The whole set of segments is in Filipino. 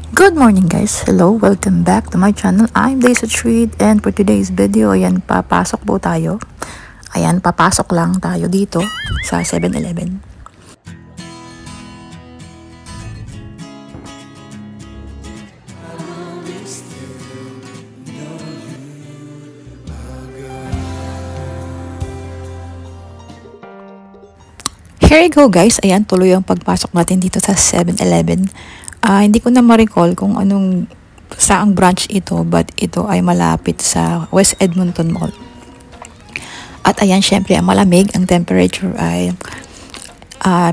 Good morning guys! Hello! Welcome back to my channel. I'm Daisy Treat and for today's video, ayan, papasok po tayo. Ayan, papasok lang tayo dito sa 7-Eleven. Here you go guys! Ayan, tuloy ang pagpasok natin dito sa 7-Eleven. Hindi ko na ma-recall kung anong saang branch ito, but ito ay malapit sa West Edmonton Mall. At ayan, syempre, ang malamig, ang temperature ay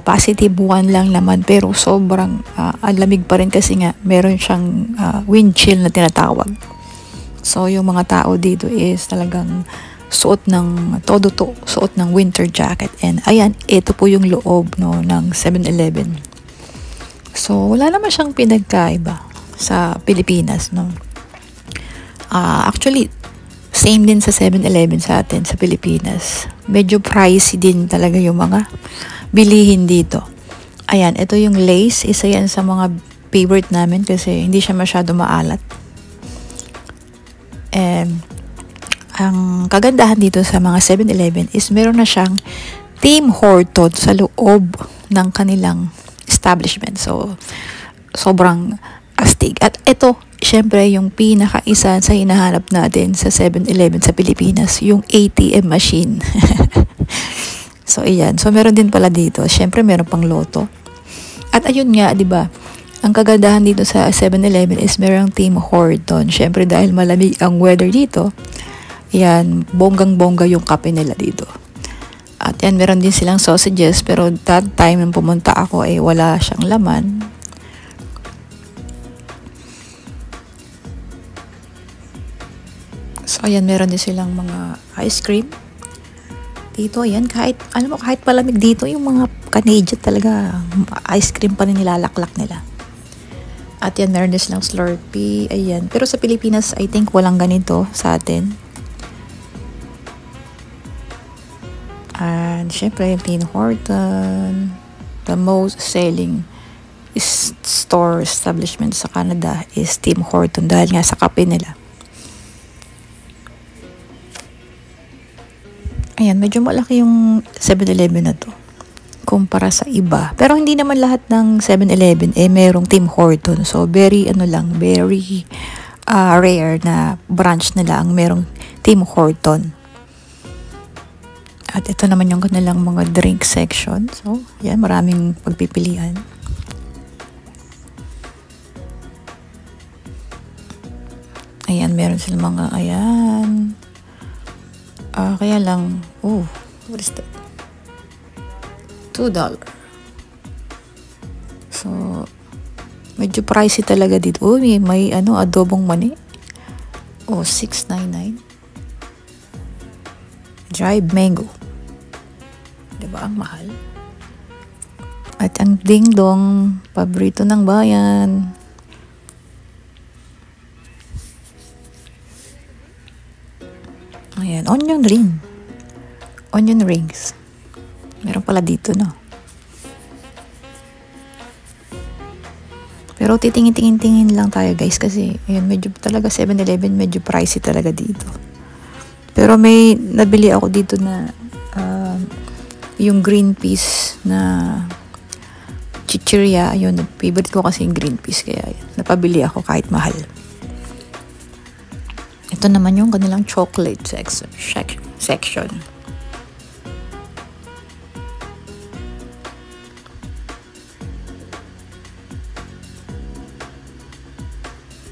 positive 1 lang naman, pero sobrang ang lamig pa rin kasi nga meron siyang wind chill na tinatawag. So yung mga tao dito is talagang suot ng suot ng winter jacket. And ayan, ito po yung loob ng 7-Eleven. So, wala naman siyang pinagkaiba sa Pilipinas, no? Actually, same din sa 7-Eleven sa atin, sa Pilipinas. Medyo pricey din talaga yung mga bilihin dito. Ayan, ito yung Lay's. Isa yan sa mga favorite namin kasi hindi siya masyado maalat. And, ang kagandahan dito sa mga 7-Eleven is meron na siyang Tim Hortons sa loob ng kanilang establishment. So, sobrang astig. At ito, syempre, yung pinaka-isa sa hinahanap natin sa 7-Eleven sa Pilipinas, yung ATM machine. So, ayan. So, meron din pala dito. Syempre, meron pang loto. At ayun nga, di ba? Ang kagandahan dito sa 7-Eleven is merong Tim Hortons. Syempre, dahil malamig ang weather dito, yan, bonggang-bongga yung kape nila dito. At yan, meron din silang sausages, pero that time nung pumunta ako ay wala siyang laman. So ayan, meron din silang mga ice cream. Dito, ayan, kahit palamig dito, yung mga Canadian talaga, ice cream pa rin nilalaklak nila. At yan, meron din silang Slurpee, ayan. Pero sa Pilipinas, I think walang ganito sa atin. And syempre, yung Tim Hortons, the most selling store establishment sa Canada is Tim Hortons dahil nga sa kape nila. Ayan, medyo malaki yung 7-Eleven na to kumpara sa iba. Pero hindi naman lahat ng 7-Eleven merong Tim Hortons. So, very rare na branch nila ang merong Tim Hortons. At ito naman yung kanilang mga drink section. So, yan, maraming pagpipilian. Ayan, meron silang mga, ayan. Kaya lang, what is that? $2. So, medyo pricey talaga dito. May adobong mani. $6.99. Dried mango. Diba, ang mahal. At ang Ding Dong, paborito ng bayan. Ayan, onion ring. Onion rings. Meron pala dito, no? Pero titingin-tingin lang tayo, guys, kasi ayan, medyo talaga 7-Eleven, medyo pricey talaga dito. Pero may nabili ako dito na yung green peas na chichirya. Ayun, favorite ko kasi yung green peas, kaya napabili ako kahit mahal. Ito naman yung kanilang chocolate section.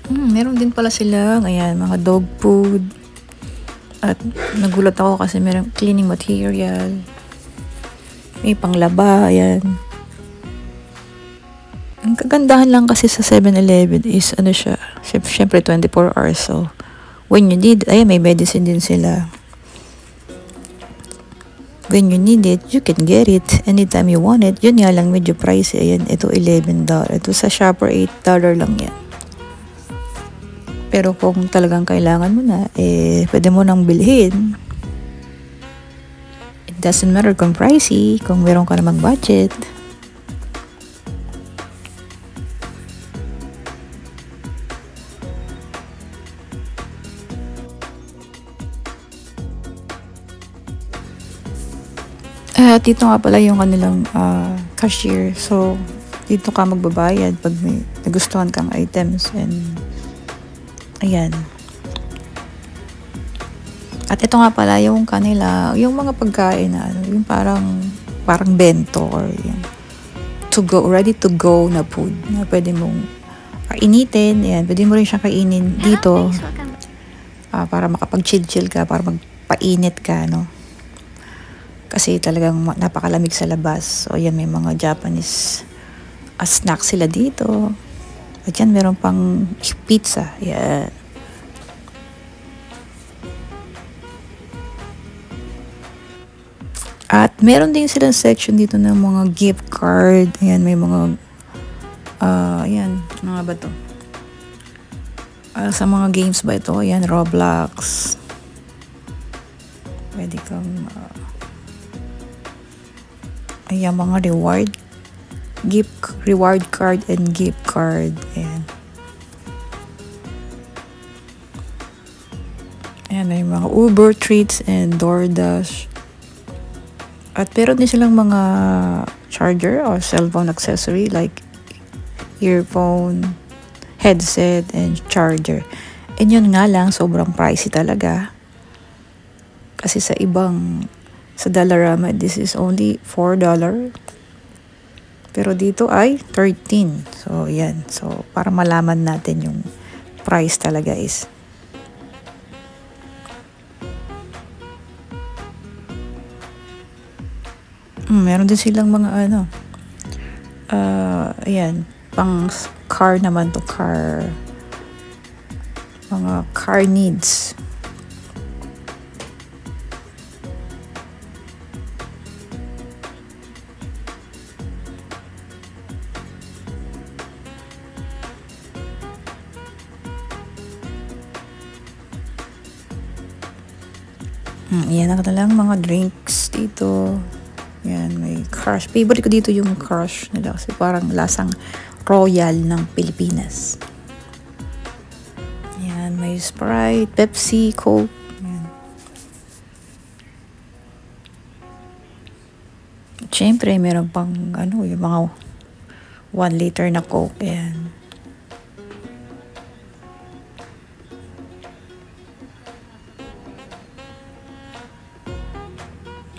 Meron din pala sila, ayan, mga dog food. At nagulat ako kasi meron cleaning material. May panglaba, ayan. Ang kagandahan lang kasi sa 7-Eleven is siya, syempre 24 hours. So, when you need, ayan, may medicine din sila. When you need it, you can get it anytime you want it. Yun nga lang, medyo pricey. Ayan, ito $11. Ito sa Shopper, $8 lang yan. Pero kung talagang kailangan mo na, pwede mo nang bilhin. It doesn't matter kung pricey, kung meron ka namang budget. dito nga pala yung kanilang cashier. So, dito ka magbabayad pag may nagustuhan kang items. And, ayan. At ito nga pala yung kanila, yung mga pagkain na yung parang bento or yung to go, ready to go na food na pwede mong kainitin. Ayan, pwede mo rin siyang kainin dito para makapag-chill ka, para magpainit ka, no? Kasi talagang napakalamig sa labas. So, ayan, may mga Japanese snack sila dito. At yan, meron pang pizza. Ayan. At meron din silang section dito ng mga gift card. Ayan, may mga ayan, mga ba to? Sa mga games ba ito? Ayan, Roblox. Pwede kang ayan, mga reward card and gift card. Ayan. Ayan, may mga Uber treats and DoorDash. At meron din silang mga charger or cellphone accessory like earphone, headset, and charger. And yun nga lang, sobrang pricey talaga. Kasi sa Dollarama, this is only $4. Pero dito ay 13. So, yan. So, para malaman natin yung price talaga is. Meron din silang mga ayan, pang car naman to mga car needs. Yan na lang mga drinks dito. Yan, may crush. Favorite ko dito yung crush nila kasi parang lasang royal ng Pilipinas. Yan, may Sprite, Pepsi, Coke. Yan. Siyempre, meron pang yung mga 1 liter na Coke. Yan.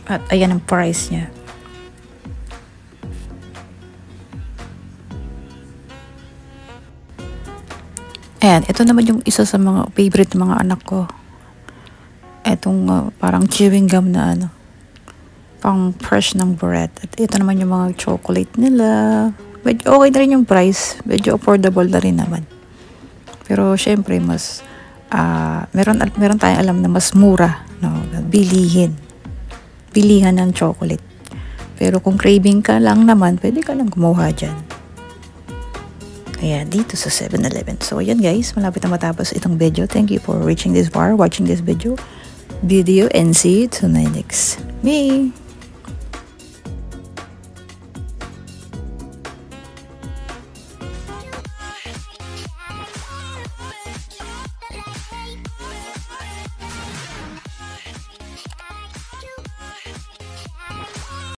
At ayan ang price niya. Ayan, ito naman yung isa sa mga favorite mga anak ko. Etong parang chewing gum na pang fresh ng bread. At ito naman yung mga chocolate nila. Medyo okay na rin yung price. Medyo affordable na rin naman. Pero syempre mas meron tayong alam na mas mura, no, bilihan ng chocolate. Pero kung craving ka lang naman, pwede ka lang kumuha dyan. Kaya dito sa 7-Eleven. So ayan guys, malapit na matapos itong video. Thank you for reaching this far, watching this video, and see you to my next me.